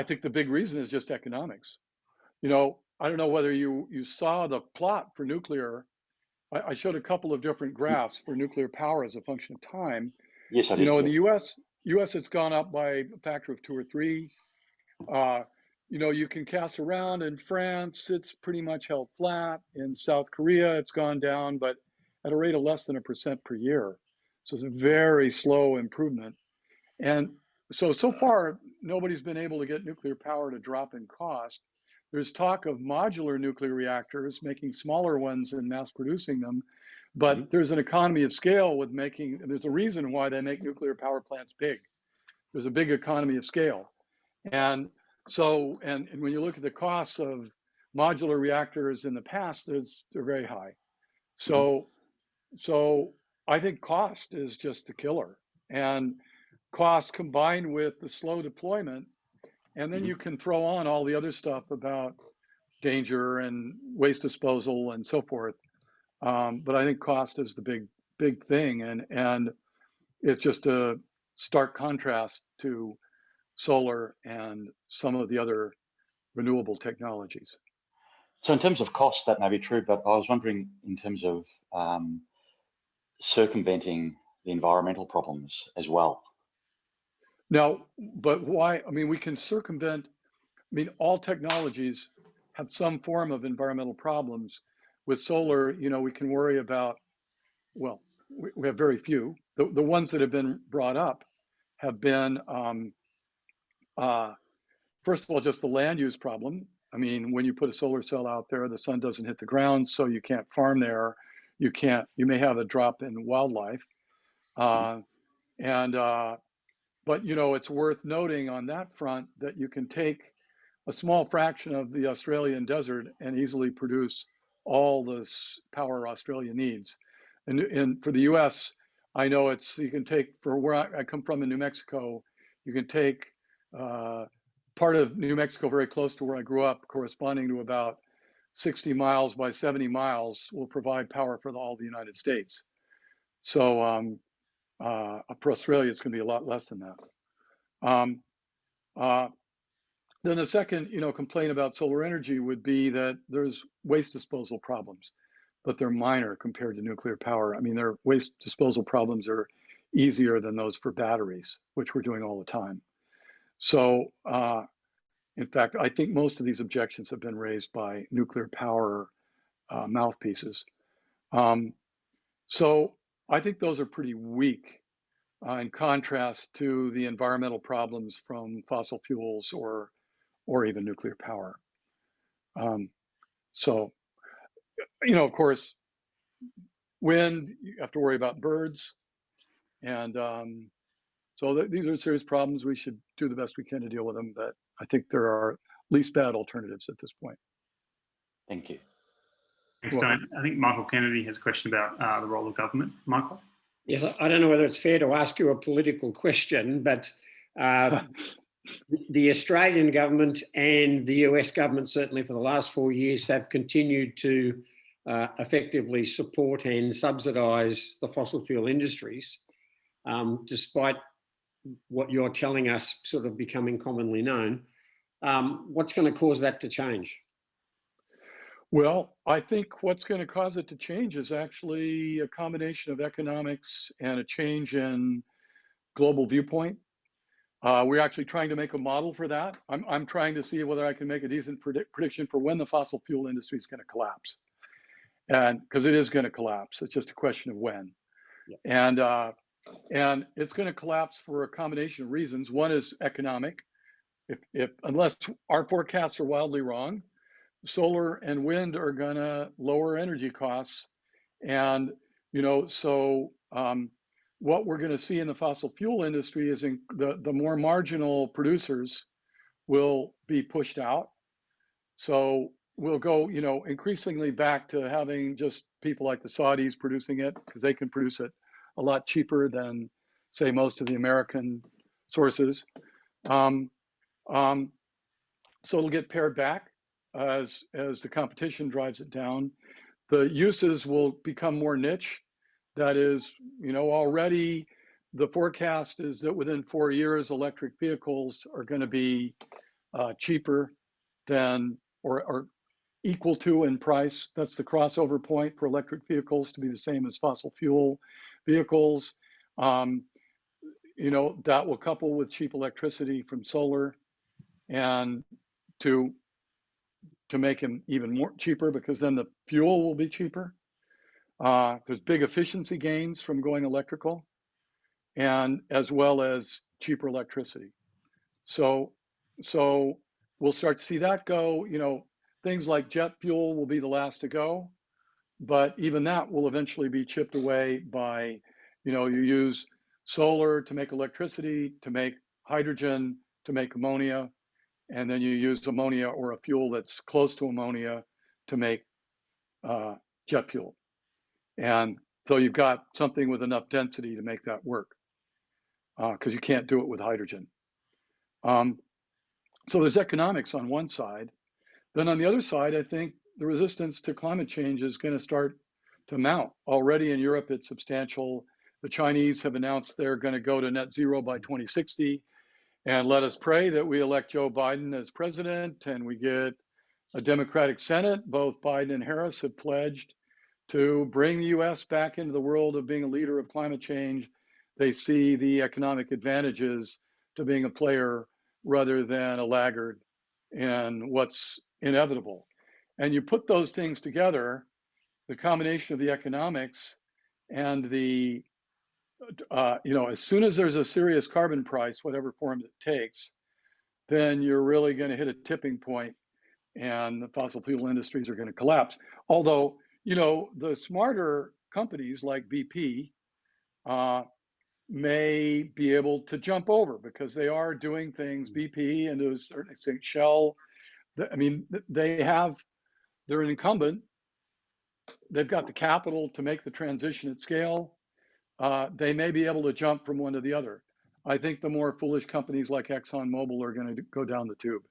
think the big reason is just economics. I don't know whether you saw the plot for nuclear. I showed a couple of different graphs for nuclear power as a function of time.
Yes, I did.
In the US, it's gone up by a factor of 2 or 3. You can cast around. In France, it's pretty much held flat. In South Korea, it's gone down, but at a rate of less than 1% per year. So it's a very slow improvement. And so far, nobody's been able to get nuclear power to drop in cost. there's talk of modular nuclear reactors, making smaller ones and mass producing them. But there's an economy of scale with making, there's a reason why they make nuclear power plants big. There's a big economy of scale. And so, and when you look at the costs of modular reactors in the past, they're very high. So I think cost is just a killer. And cost combined with the slow deployment, and then you can throw on all the other stuff about danger and waste disposal and so forth. But I think cost is the big thing, and it's just a stark contrast to solar and some of the other renewable technologies.
So in terms of cost, that may be true, but I was wondering in terms of circumventing the environmental problems as well.
Now, but why? I mean, we can circumvent, I mean, all technologies have some form of environmental problems. With solar, you know, we can worry about, well, we have very few. The ones that have been brought up have been, first of all, just the land use problem. I mean, when you put a solar cell out there, the sun doesn't hit the ground, so you can't farm there. You may have a drop in wildlife. But you know, it's worth noting on that front that you can take a small fraction of the Australian desert and easily produce all this power Australia needs. And for the US, I know you can take, for where I come from in New Mexico, you can take part of New Mexico very close to where I grew up, corresponding to about 60 miles by 70 miles, will provide power for all the United States. So for Australia, it's going to be a lot less than that. Then the second, you know, complaint about solar energy would be that there's waste disposal problems, but they're minor compared to nuclear power. I mean, their waste disposal problems are easier than those for batteries, which we're doing all the time. So, in fact, I think most of these objections have been raised by nuclear power mouthpieces. So I think those are pretty weak in contrast to the environmental problems from fossil fuels or even nuclear power. So, you know, of course, wind, you have to worry about birds. And so these are serious problems. We should do the best we can to deal with them, but I think there are least bad alternatives at this point.
Thank you.
Thanks, Tony. I think Michael Kennedy has a question about the role of government. Michael?
Yes, I don't know whether it's fair to ask you a political question, but the Australian government and the US government, certainly for the last 4 years, have continued to effectively support and subsidise the fossil fuel industries, despite what you're telling us sort of becoming commonly known. What's going to cause that to change?
Well, I think what's going to cause it to change is actually a combination of economics and a change in global viewpoint. We're actually trying to make a model for that. I'm trying to see whether I can make a decent prediction for when the fossil fuel industry is going to collapse. And because it is going to collapse, it's just a question of when. Yeah. And it's going to collapse for a combination of reasons. One is economic. Unless our forecasts are wildly wrong, solar and wind are going to lower energy costs. And, you know, so what we're going to see in the fossil fuel industry is the more marginal producers will be pushed out. So we'll go, you know, increasingly back to having just people like the Saudis producing it, because they can produce it a lot cheaper than, say, most of the American sources. So it'll get pared back as the competition drives it down. The uses will become more niche. That is, you know, already the forecast is that within 4 years, electric vehicles are going to be cheaper than or equal to in price. That's the crossover point for electric vehicles to be the same as fossil fuel vehicles. You know, that will couple with cheap electricity from solar and to make them even more cheaper, because then the fuel will be cheaper. There's big efficiency gains from going electrical, and as well as cheaper electricity. So we'll start to see that go. Things like jet fuel will be the last to go, but even that will eventually be chipped away by, you use solar to make electricity, to make hydrogen, to make ammonia, and then you use ammonia or a fuel that's close to ammonia to make jet fuel. And so you've got something with enough density to make that work, because you can't do it with hydrogen. So there's economics on one side. Then on the other side, I think the resistance to climate change is going to start to mount. Already in Europe, it's substantial. The Chinese have announced they're going to go to net zero by 2060. And let us pray that we elect Joe Biden as president and we get a Democratic Senate. Both Biden and Harris have pledged to bring the US back into the world of being a leader of climate change. They see the economic advantages to being a player rather than a laggard in what's inevitable. And you put those things together, the combination of the economics and the, as soon as there's a serious carbon price, whatever form it takes, then you're really going to hit a tipping point and the fossil fuel industries are going to collapse. Although, the smarter companies like BP may be able to jump over because they are doing things, BP and to a certain extent Shell. I mean, they're an incumbent. They've got the capital to make the transition at scale. They may be able to jump from one to the other. I think the more foolish companies like ExxonMobil are going to go down the tube.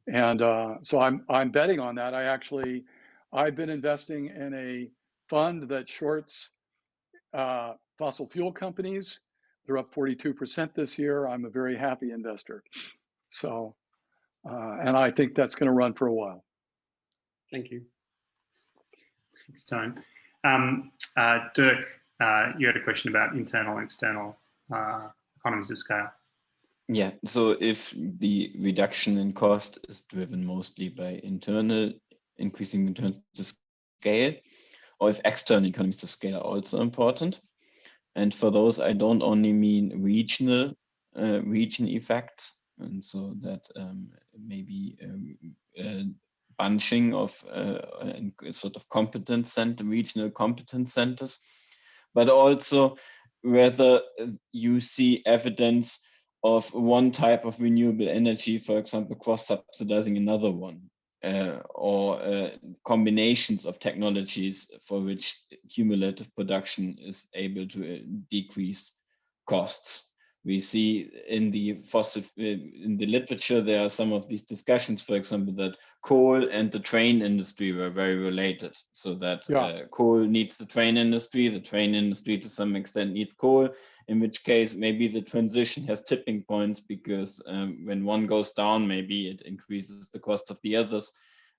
And so I'm betting on that. I've been investing in a fund that shorts fossil fuel companies. They're up 42% this year. I'm a very happy investor. So, and I think that's going to run for a while.
Thank you. Thanks, Tone. Dirk, you had a question about internal and external economies of scale.
Yeah, so if the reduction in cost is driven mostly by increasing returns to scale, or if external economies of scale are also important. And for those, I don't only mean region effects, and so that maybe bunching of sort of regional competence centers, but also whether you see evidence of one type of renewable energy, for example, cross-subsidizing another one, or combinations of technologies for which cumulative production is able to decrease costs. We see in the literature, there are some of these discussions, for example, that coal and the train industry were very related. So that coal needs the train industry to some extent needs coal, in which case maybe the transition has tipping points because when one goes down, maybe it increases the cost of the others.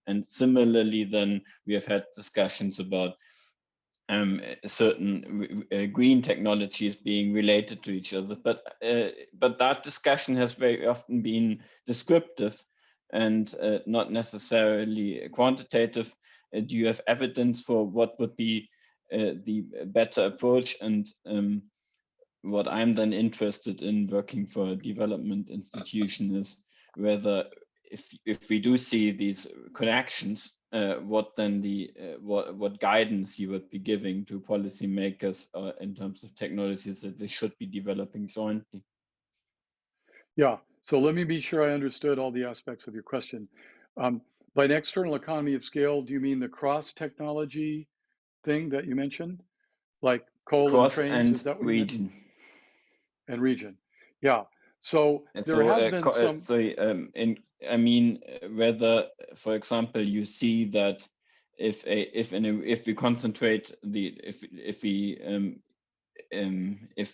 And similarly, then we have had discussions about certain green technologies being related to each other, but that discussion has very often been descriptive and not necessarily quantitative. Do you have evidence for what would be the better approach? And what I'm then interested in working for a development institution is whether if we do see these connections, what then what guidance you would be giving to policymakers in terms of technologies that they should be developing jointly?
Yeah, so let me be sure I understood all the aspects of your question. By an external economy of scale, do you mean the cross-technology thing that you mentioned? Like coal and trains, is that what you meant? And region, yeah. So there has been some.
Sorry, I mean whether, for example, you see that if we concentrate if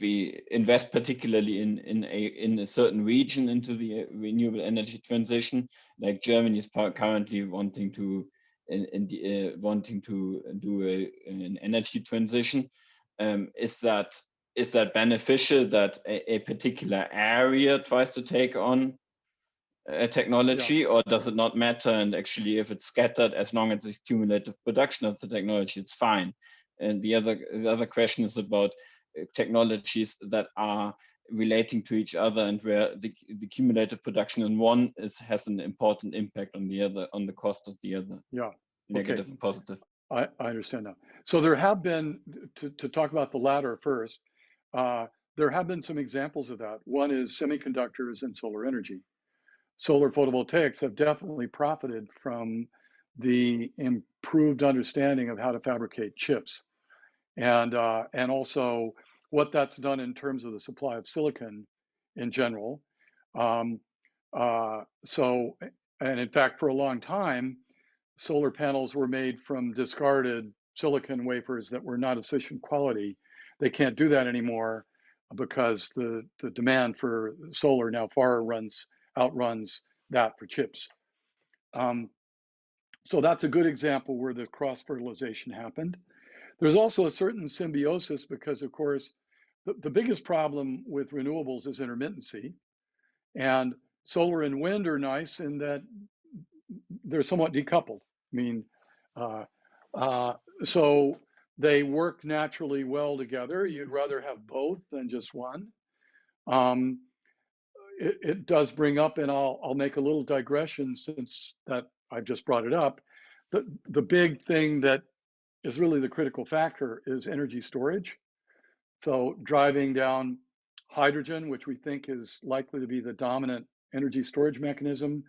we invest particularly in a certain region into the renewable energy transition, like Germany is currently wanting to do an energy transition, is that beneficial that a particular area tries to take on a technology, or does it not matter? And actually, if it's scattered, as long as it's cumulative production of the technology, it's fine. And the other question is about technologies that are relating to each other, and where the cumulative production in one has an important impact on the other, on the cost of the other.
Yeah.
Negative and positive.
I understand now. So there have been, to talk about the latter first, there have been some examples of that. One is semiconductors and solar energy. Solar photovoltaics have definitely profited from the improved understanding of how to fabricate chips, and also what that's done in terms of the supply of silicon in general. And in fact, for a long time, solar panels were made from discarded silicon wafers that were not of sufficient quality. They can't do that anymore because the demand for solar now far outruns that for chips. So that's a good example where the cross-fertilization happened. There's also a certain symbiosis because, of course, the biggest problem with renewables is intermittency. And solar and wind are nice in that they're somewhat decoupled. I mean, so they work naturally well together. You'd rather have both than just one. It does bring up, and I'll make a little digression since that I've just brought it up. The big thing that is really the critical factor is energy storage. So driving down hydrogen, which we think is likely to be the dominant energy storage mechanism,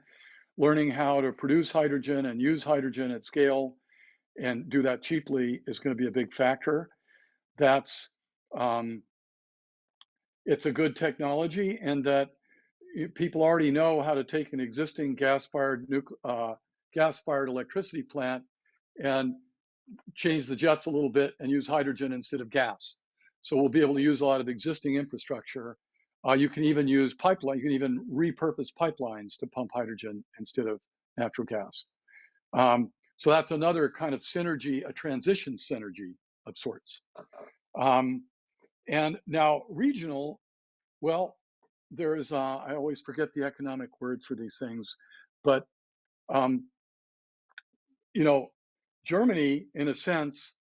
learning how to produce hydrogen and use hydrogen at scale and do that cheaply is going to be a big factor. That's it's a good technology, and that people already know how to take an existing gas-fired electricity plant and change the jets a little bit and use hydrogen instead of gas. So we'll be able to use a lot of existing infrastructure. You can even use pipeline. You can even repurpose pipelines to pump hydrogen instead of natural gas. So that's another kind of synergy, a transition synergy of sorts. And now regional, well, there's, I always forget the economic words for these things, but, you know, Germany, in a sense,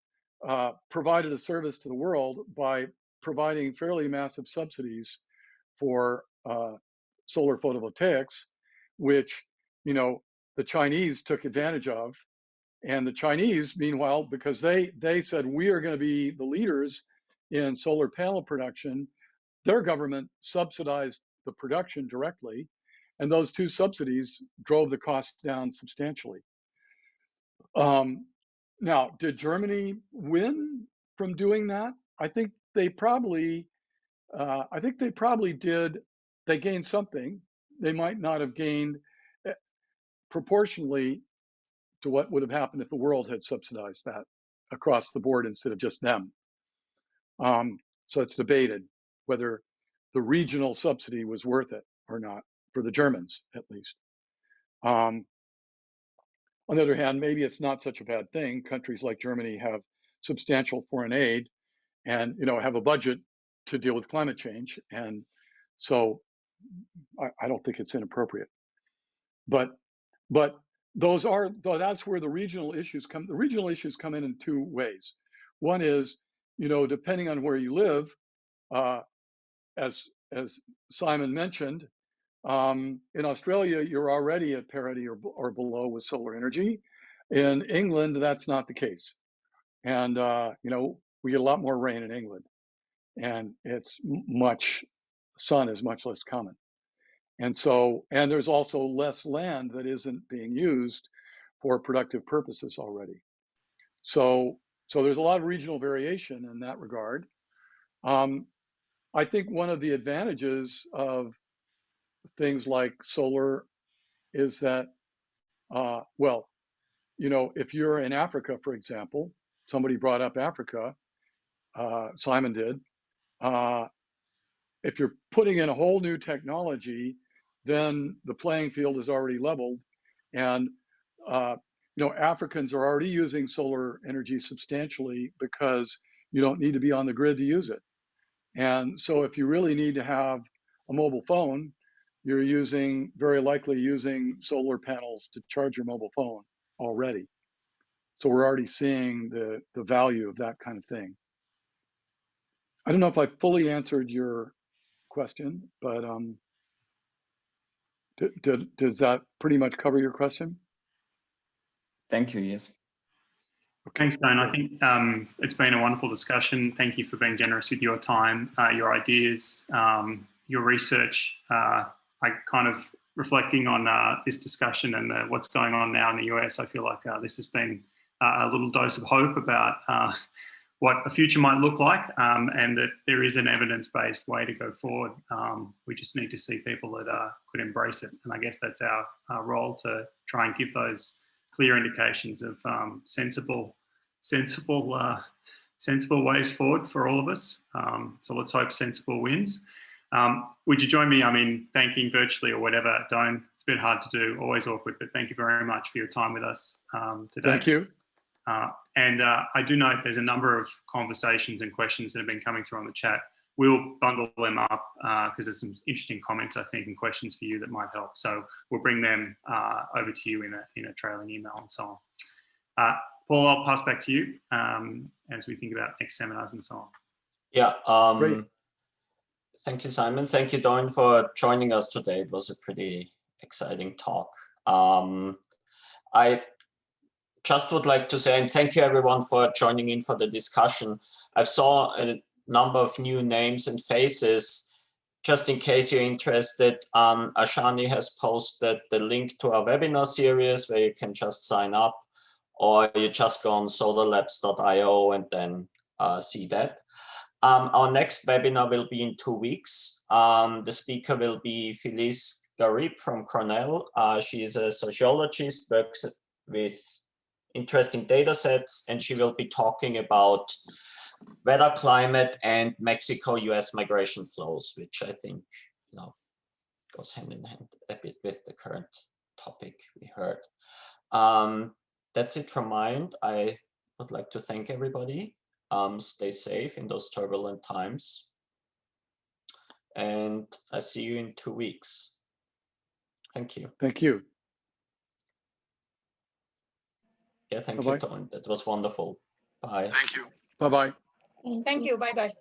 provided a service to the world by providing fairly massive subsidies for solar photovoltaics, which, you know, the Chinese took advantage of. And the Chinese, meanwhile, because they said, we are going to be the leaders in solar panel production, their government subsidized the production directly, and those two subsidies drove the costs down substantially. Now, did Germany win from doing that? I think they probably did. They gained something. They might not have gained proportionally to what would have happened if the world had subsidized that across the board instead of just them. So it's debated whether the regional subsidy was worth it or not, for the Germans at least. On the other hand, maybe it's not such a bad thing. Countries like Germany have substantial foreign aid and, you know, have a budget to deal with climate change. And so I don't think it's inappropriate. But that's where the regional issues come. The regional issues come in two ways. One is, you know, depending on where you live, as Simon mentioned, in Australia, you're already at parity or below with solar energy. In England, that's not the case. And, you know, we get a lot more rain in England, and sun is much less common. And so, and there's also less land that isn't being used for productive purposes already. So there's a lot of regional variation in that regard. I think one of the advantages of things like solar is that, well, you know, if you're in Africa, for example, somebody brought up Africa, Simon did. If you're putting in a whole new technology, then the playing field is already leveled. And, you know, Africans are already using solar energy substantially because you don't need to be on the grid to use it. And so if you really need to have a mobile phone, you're very likely using solar panels to charge your mobile phone already. So we're already seeing the value of that kind of thing. I don't know if I fully answered your question, but does that pretty much cover your question?
Thank you. Yes.
Okay.
Thanks, Don. I think it's been a wonderful discussion. Thank you for being generous with your time, your ideas, your research. I kind of reflecting on this discussion and what's going on now in the US, I feel like this has been a little dose of hope about what a future might look like, and that there is an evidence-based way to go forward. We just need to see people that could embrace it. And I guess that's our role, to try and give those clear indications of sensible ways forward for all of us. So let's hope sensible wins. Would you join me, thanking virtually or whatever, Don? It's a bit hard to do, always awkward, but thank you very much for your time with us today.
Thank you.
And I do note there's a number of conversations and questions that have been coming through on the chat. We'll bundle them up because there's some interesting comments, I think, and questions for you that might help. So we'll bring them over to you in a trailing email and so on. Paul, I'll pass back to you as we think about next seminars and so on.
Yeah.
Great.
Thank you, Simon. Thank you, Don, for joining us today. It was a pretty exciting talk. I just would like to say, and thank you everyone for joining in for the discussion. I saw a number of new names and faces. Just in case you're interested, Ashani has posted the link to our webinar series where you can just sign up, or you just go on solarlabs.io and then see that. Our next webinar will be in 2 weeks. The speaker will be Felice Garib from Cornell. She is a sociologist, works with interesting data sets, and she will be talking about weather, climate, and Mexico-US migration flows, which I think goes hand in hand a bit with the current topic we heard. That's it from my end. I would like to thank everybody. Stay safe in those turbulent times. And I see you in 2 weeks. Thank you.
Thank you.
Yeah, thank
Bye-bye.
you, Tom. That was wonderful. Bye.
Thank you. Bye-bye.
Thank you. Bye-bye.